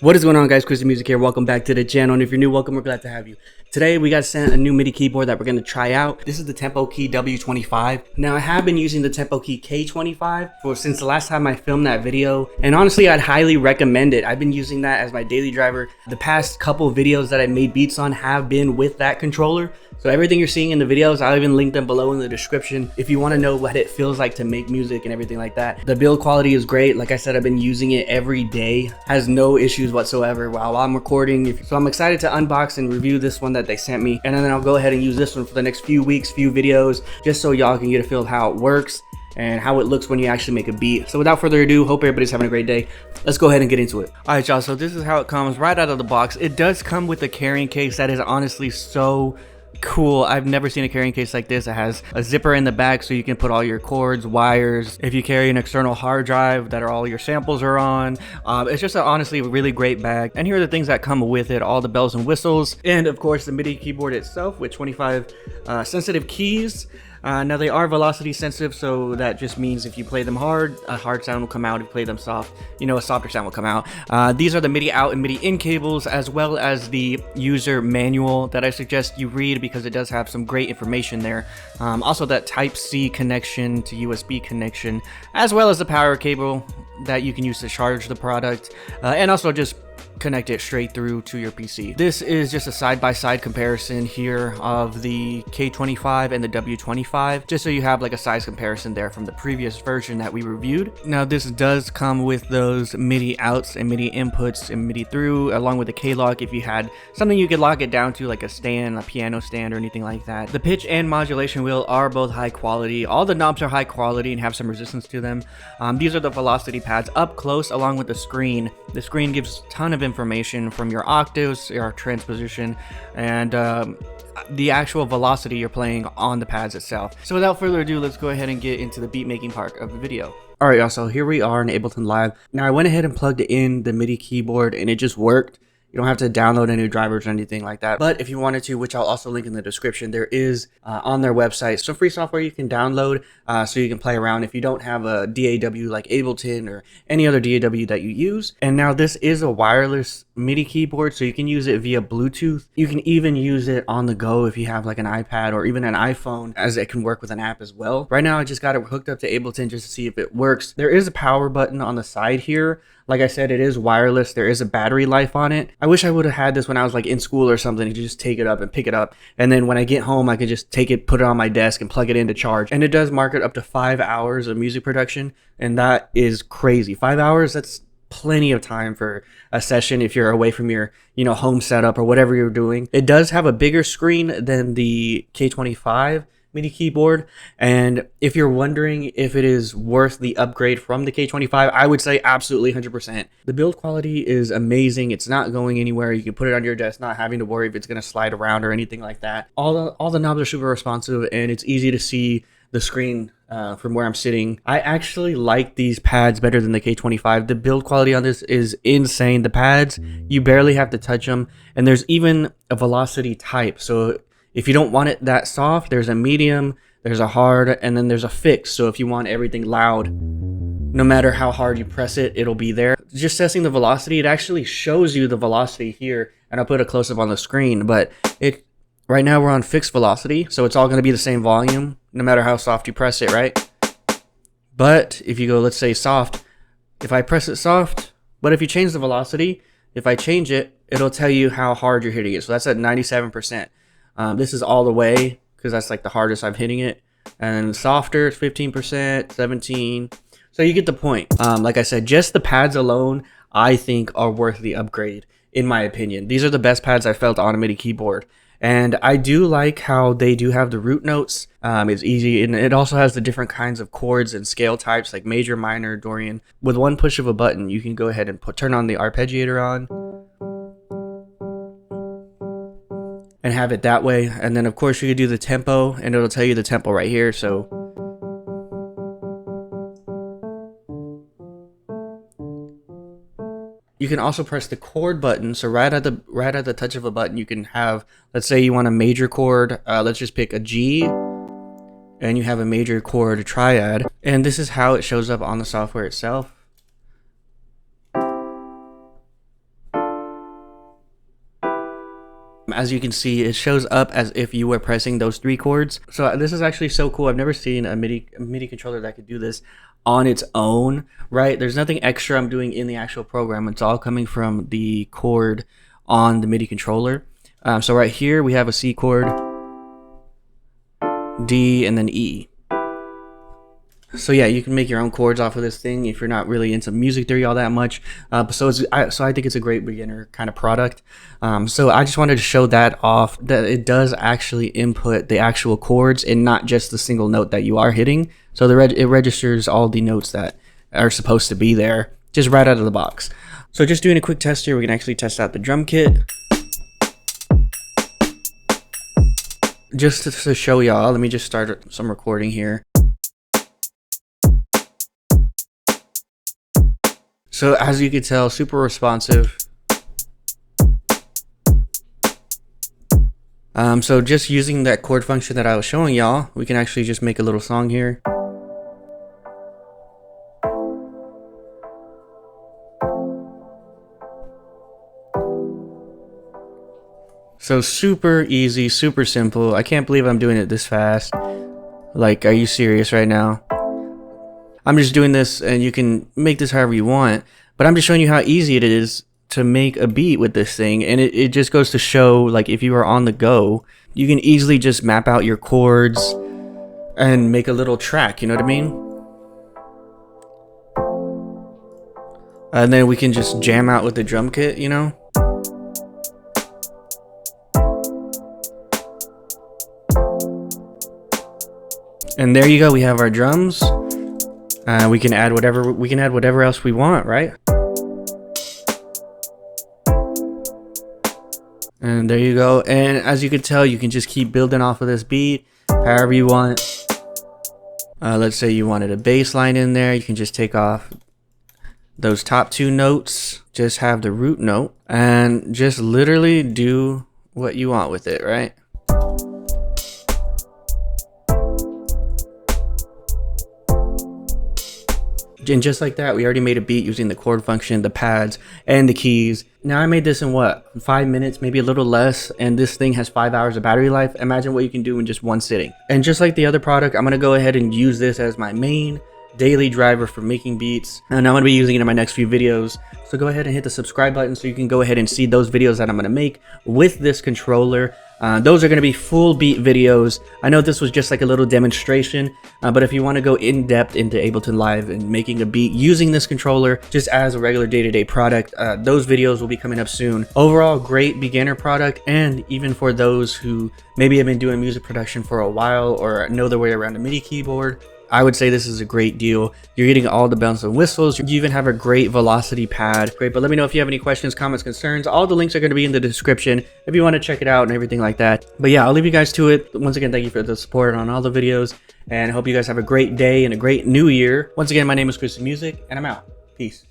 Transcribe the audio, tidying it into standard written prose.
What is going on, guys? KrysticMusic here. Welcome back to the channel, and if you're new, welcome. We're glad to have you. Today we got sent a new MIDI keyboard that we're going to try out. This is the Tempokey W25. Now, I have been using the Tempokey K25 since the last time I filmed that video, and honestly I'd highly recommend it. I've been using that as my daily driver. The past couple videos that I made beats on have been with that controller, so everything you're seeing in the videos, I'll even link them below in the description if you want to know what it feels like to make music and everything like that. The build quality is great. Like I said, I've been using it every day. Has no issues whatsoever while I'm recording. So I'm excited to unbox and review this one that they sent me. And then I'll go ahead and use this one for the next few weeks, few videos, just so y'all can get a feel of how it works and how it looks when you actually make a beat. So without further ado, hope everybody's having a great day. Let's go ahead and get into it. All right, y'all, so this is how it comes right out of the box. It does come with a carrying case that is honestly so cool. I've never seen a carrying case like this. It has a zipper in the back so you can put all your cords, wires, if you carry an external hard drive that all your samples are on. It's just honestly a really great bag. And here are the things that come with it, all the bells and whistles, and of course the MIDI keyboard itself with 25 sensitive keys. Now they are velocity sensitive, so that just means if you play them hard, a hard sound will come out. If you play them soft, you know, a softer sound will come out. These are the MIDI out and MIDI in cables, as well as the user manual that I suggest you read because it does have some great information there. Also that Type-C connection to USB connection, as well as the power cable that you can use to charge the product, and also just connect it straight through to your PC. This is just a side-by-side comparison here of the K25 and the W25, just so you have like a size comparison there from the previous version that we reviewed. Now this does come with those MIDI outs and MIDI inputs and MIDI through, along with the K-lock if you had something you could lock it down to, like a stand, a piano stand, or anything like that. The pitch and modulation wheel are both high quality. All the knobs are high quality and have some resistance to them. These are the velocity pads up close along with the screen. The screen gives a ton of information from your octaves, your transposition, and the actual velocity you're playing on the pads itself. So without further ado, let's go ahead and get into the beat making part of the video. Alright, y'all, so here we are in Ableton Live. Now I went ahead and plugged in the MIDI keyboard and it just worked. You don't have to download any drivers or anything like that. But if you wanted to, which I'll also link in the description, there is on their website some free software you can download so you can play around if you don't have a DAW like Ableton or any other DAW that you use. And now this is a wireless MIDI keyboard, so you can use it via Bluetooth. You can even use it on the go if you have like an iPad or even an iPhone, as it can work with an app as well. Right now I just got it hooked up to Ableton just to see if it works. There is a power button on the side here. Like I said, it is wireless. There is a battery life on it. I wish I would have had this when I was like in school or something. You just take it up and pick it up, and then when I get home I could just take it, put it on my desk, and plug it in to charge. And it does market up to 5 hours of music production, and that is crazy. 5 hours, that's plenty of time for a session if you're away from your, you know, home setup or whatever you're doing. It does have a bigger screen than the K25 MIDI keyboard, and if you're wondering if it is worth the upgrade from the K25, I would say absolutely 100%. The build quality is amazing. It's not going anywhere. You can put it on your desk, not having to worry if it's going to slide around or anything like that. All the knobs are super responsive, and it's easy to see the screen from where I'm sitting. I actually like these pads better than the K25. The build quality on this is insane. The pads, you barely have to touch them, and there's even a velocity type. So if you don't want it that soft, there's a medium, there's a hard, and then there's a fix. So if you want everything loud, no matter how hard you press it, it'll be there. Just testing the velocity, it actually shows you the velocity here, and I'll put a close-up on the screen, but right now we're on fixed velocity, so it's all going to be the same volume, no matter how soft you press it, right? But if you go, let's say soft, if I press it soft, but if you change the velocity, if I change it, it'll tell you how hard you're hitting it. So that's at 97%. This is all the way, because that's like the hardest I'm hitting it. And softer, it's 15%, 17. So you get the point. Like I said, just the pads alone, I think are worth the upgrade, in my opinion. These are the best pads I felt on a MIDI keyboard. And I do like how they do have the root notes. It's easy, and it also has the different kinds of chords and scale types, like major, minor, Dorian. With one push of a button, you can go ahead and turn on the arpeggiator on and have it that way. And then of course you could do the tempo, and it'll tell you the tempo right here. So you can also press the chord button. So right at the touch of a button, you can have, let's say you want a major chord. Let's just pick a G, and you have a major chord triad. And this is how it shows up on the software itself. As you can see, it shows up as if you were pressing those 3 chords. So this is actually so cool. I've never seen a MIDI controller that could do this on its own, right? There's nothing extra I'm doing in the actual program. It's all coming from the chord on the MIDI controller. So right here we have a C chord, D, and then E. So yeah, you can make your own chords off of this thing if you're not really into music theory all that much. So I think it's a great beginner kind of product. So I just wanted to show that off, that it does actually input the actual chords and not just the single note that you are hitting. So it registers all the notes that are supposed to be there just right out of the box. So just doing a quick test here, we can actually test out the drum kit. Just to show y'all, let me just start some recording here. So as you can tell, super responsive. So just using that chord function that I was showing y'all, we can actually just make a little song here. So super easy, super simple. I can't believe I'm doing it this fast. Like, are you serious right now? I'm just doing this, and you can make this however you want, but I'm just showing you how easy it is to make a beat with this thing. And it just goes to show, like, if you are on the go, you can easily just map out your chords and make a little track, you know what I mean? And then we can just jam out with the drum kit, you know? And there you go, we have our drums. We can add whatever else we want, right? And there you go. And as you can tell, you can just keep building off of this beat however you want. Let's say you wanted a bass line in there, you can just take off those top 2 notes, just have the root note, and just literally do what you want with it, right? And just like that, we already made a beat using the chord function, the pads, and the keys. Now I made this in what, 5 minutes, maybe a little less, and this thing has 5 hours of battery life. Imagine what you can do in just one sitting. And just like the other product, I'm gonna go ahead and use this as my main daily driver for making beats, and I'm gonna be using it in my next few videos. So go ahead and hit the subscribe button so you can go ahead and see those videos that I'm gonna make with this controller. Those are going to be full beat videos. I know this was just like a little demonstration, but if you want to go in depth into Ableton Live and making a beat using this controller just as a regular day-to-day product, those videos will be coming up soon. Overall, great beginner product, and even for those who maybe have been doing music production for a while or know their way around a MIDI keyboard, I would say this is a great deal. You're getting all the bells and whistles. You even have a great velocity pad. Great, but let me know if you have any questions, comments, concerns. All the links are going to be in the description if you want to check it out and everything like that. But yeah, I'll leave you guys to it. Once again, thank you for the support on all the videos, and I hope you guys have a great day and a great new year. Once again, my name is KrysticMusic, and I'm out. Peace.